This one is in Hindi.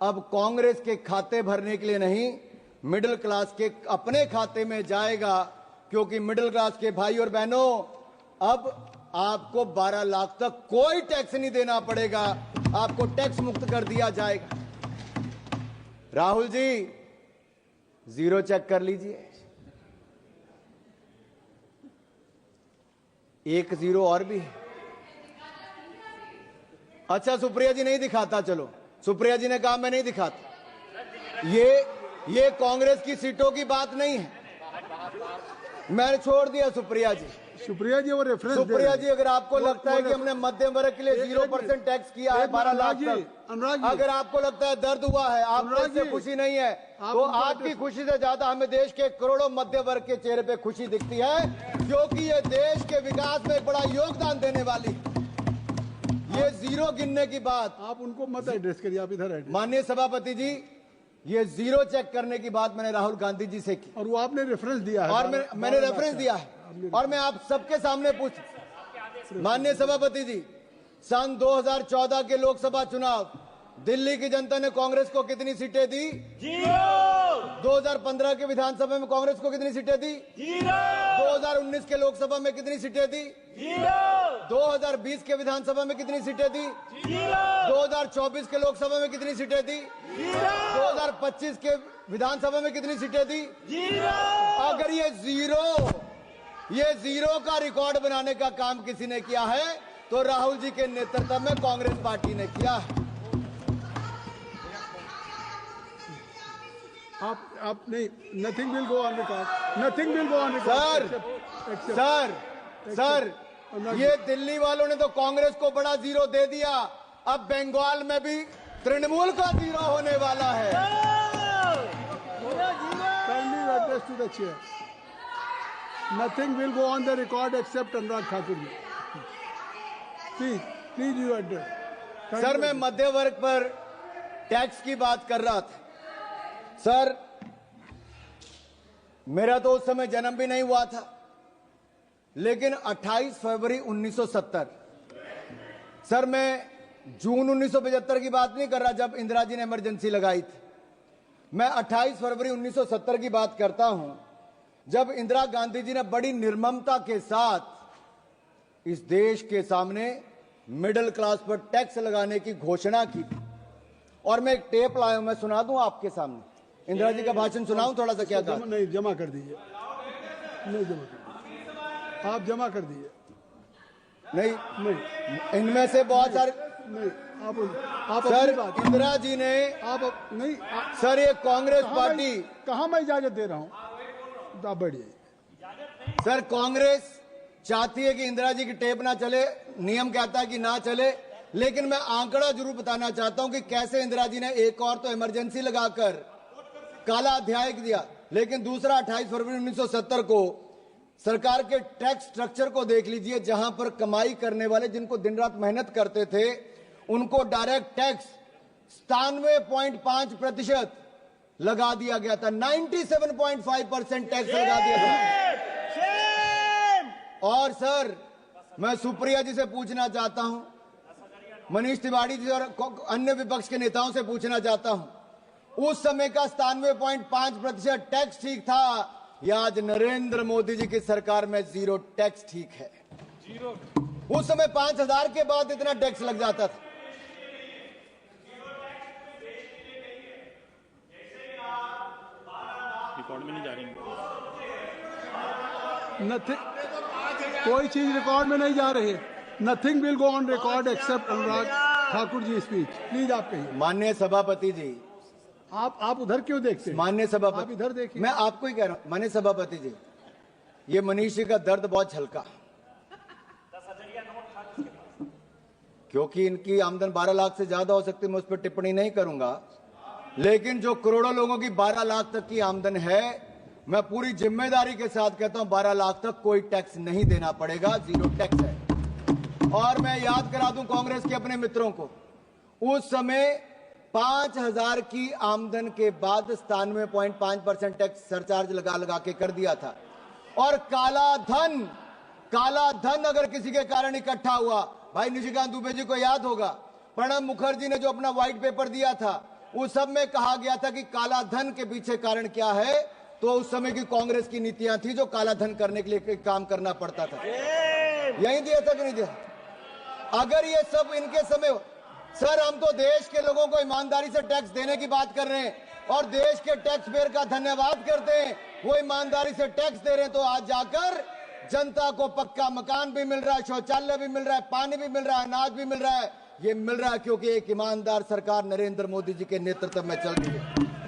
अब कांग्रेस के खाते भरने के लिए नहीं, मिडिल क्लास के अपने खाते में जाएगा, क्योंकि मिडिल क्लास के भाई और बहनों अब आपको 12 लाख तक कोई टैक्स नहीं देना पड़ेगा, आपको टैक्स मुक्त कर दिया जाएगा। राहुल जी, जीरो चेक कर लीजिए, एक जीरो और भी। अच्छा, सुप्रिया जी नहीं दिखाता, चलो सुप्रिया जी ने कहा मैं नहीं दिखाता। ये कांग्रेस की सीटों की बात नहीं है, मैंने छोड़ दिया सुप्रिया जी। सुप्रिया जी वो रेफरेंस सुप्रिया जी, अगर आपको लगता है कि हमने मध्यम वर्ग के लिए 0% टैक्स किया है 12 लाख तक, अगर आपको लगता है दर्द हुआ है, आपको इससे खुशी नहीं है, तो आपकी खुशी से ज्यादा हमें देश के करोड़ों मध्य वर्ग के चेहरे पे खुशी दिखती है, क्योंकि ये देश के विकास में बड़ा योगदान देने वाली। ये जीरो गिनने की बात आप उनको मत एड्रेस करिए, आप इधर एड्रेस। माननीय सभापति जी, ये जीरो चेक करने की बात मैंने राहुल गांधी जी से की, और वो आपने रेफरेंस दिया है, और मैंने रेफरेंस दिया है, और मैं आप सबके सामने पूछ, माननीय सभापति जी, सन 2014 के लोकसभा चुनाव दिल्ली की जनता ने कांग्रेस को कितनी सीटें दी? 2015 के विधानसभा में कांग्रेस को कितनी सीटें दी? 2019 के लोकसभा में कितनी सीटें दी? 2020 के विधानसभा में कितनी सीटें दी? 2024 के लोकसभा में कितनी सीटें दी? 2025 के विधानसभा में कितनी सीटें दी? अगर ये जीरो का रिकॉर्ड बनाने का काम किसी ने किया है तो राहुल जी के नेतृत्व में कांग्रेस पार्टी ने किया है। आप नहीं, nothing will go on record, nothing will go on record. Sir, ये दिल्ली वालों ने तो कांग्रेस को बड़ा जीरो दे दिया, अब बंगाल में भी तृणमूल का जीरो होने वाला है। Kindly address to the chair, nothing will go on the record except Anurag Thakur ji. Please you address. Sir, मैं मध्य वर्ग पर टैक्स की बात कर रहा था। सर, मेरा तो उस समय जन्म भी नहीं हुआ था, लेकिन 28 फरवरी 1970, सर मैं जून 1975 की बात नहीं कर रहा जब इंदिरा जी ने इमरजेंसी लगाई थी, मैं 28 फरवरी 1970 की बात करता हूं, जब इंदिरा गांधी जी ने बड़ी निर्ममता के साथ इस देश के सामने मिडिल क्लास पर टैक्स लगाने की घोषणा की थी। और मैं एक टेप लाया हूं, मैं सुना दूं आपके सामने, इंदिरा जी का भाषण सुनाऊं थोड़ा सा? क्या था? नहीं, जमा कर दीजिए, नहीं जमा कर, आप जमा कर दीजिए। नहीं, इनमें से बहुत सारे नहीं, आप सर, इंदिरा जी ने आप नहीं सर, ये कांग्रेस पार्टी, कहां मैं इजाजत दे रहा हूं, आप बढ़िए। सर, कांग्रेस चाहती है कि इंदिरा जी की टेप ना चले, नियम कहता है कि ना चले, लेकिन मैं आंकड़ा जरूर बताना चाहता हूं कि कैसे इंदिरा जी ने एक और तो इमरजेंसी लगाकर काला अध्याय दिया, लेकिन दूसरा 28 फरवरी 1970 को सरकार के टैक्स स्ट्रक्चर को देख लीजिए, जहां पर कमाई करने वाले जिनको दिन रात मेहनत करते थे उनको डायरेक्ट टैक्स 97.5% लगा दिया गया था, 97.5% टैक्स लगा दिया था। और सर, मैं सुप्रिया जी से पूछना चाहता हूं, मनीष तिवारी जी और अन्य विपक्ष के नेताओं से पूछना चाहता हूं, उस समय का 97.5% टैक्स ठीक था या आज नरेंद्र मोदी जी की सरकार में जीरो टैक्स ठीक है? उस समय 5000 के बाद इतना टैक्स लग जाता था। रिकॉर्ड में नहीं जा रही, कोई चीज रिकॉर्ड में नहीं जा रही। Nothing will go on record except Anurag Thakur ji speech. Please आप कहिए। माननीय सभापति जी, आप उधर क्यों देखते हैं? माननीय सभापति, आप इधर देखिए। मैं आपको ही कह रहा हूं माननीय सभापति जी, ये मनीष जी का दर्द बहुत हल्का, क्योंकि इनकी आमदन 12 लाख से ज्यादा हो सकती है, मैं उस पर टिप्पणी नहीं करूंगा, लेकिन जो करोड़ों लोगों की 12 लाख तक की आमदन है, मैं पूरी जिम्मेदारी के साथ कहता हूं 12 लाख तक कोई टैक्स नहीं देना पड़ेगा, जीरो टैक्स है। और मैं याद करा दूं कांग्रेस के अपने मित्रों को, उस समय 5000 की आमदन के बाद 97.5% टैक्स सरचार्ज लगा के कर दिया था। और काला धन अगर किसी के कारण इकट्ठा हुआ, भाई निशिकांत दुबे जी को याद होगा, प्रणब मुखर्जी ने जो अपना व्हाइट पेपर दिया था, उस सब में कहा गया था कि काला धन के पीछे कारण क्या है, तो उस समय की कांग्रेस की नीतियां थी जो काला धन करने के लिए काम करना पड़ता था। यही दिया था कि नहीं दिया? अगर ये सब इनके समय, सर हम तो देश के लोगों को ईमानदारी से टैक्स देने की बात कर रहे हैं और देश के टैक्स पेयर का धन्यवाद करते हैं, वो ईमानदारी से टैक्स दे रहे हैं, तो आज जाकर जनता को पक्का मकान भी मिल रहा है, शौचालय भी मिल रहा है, पानी भी मिल रहा है, अनाज भी मिल रहा है। ये मिल रहा है क्योंकि एक ईमानदार सरकार नरेंद्र मोदी जी के नेतृत्व में चल रही है।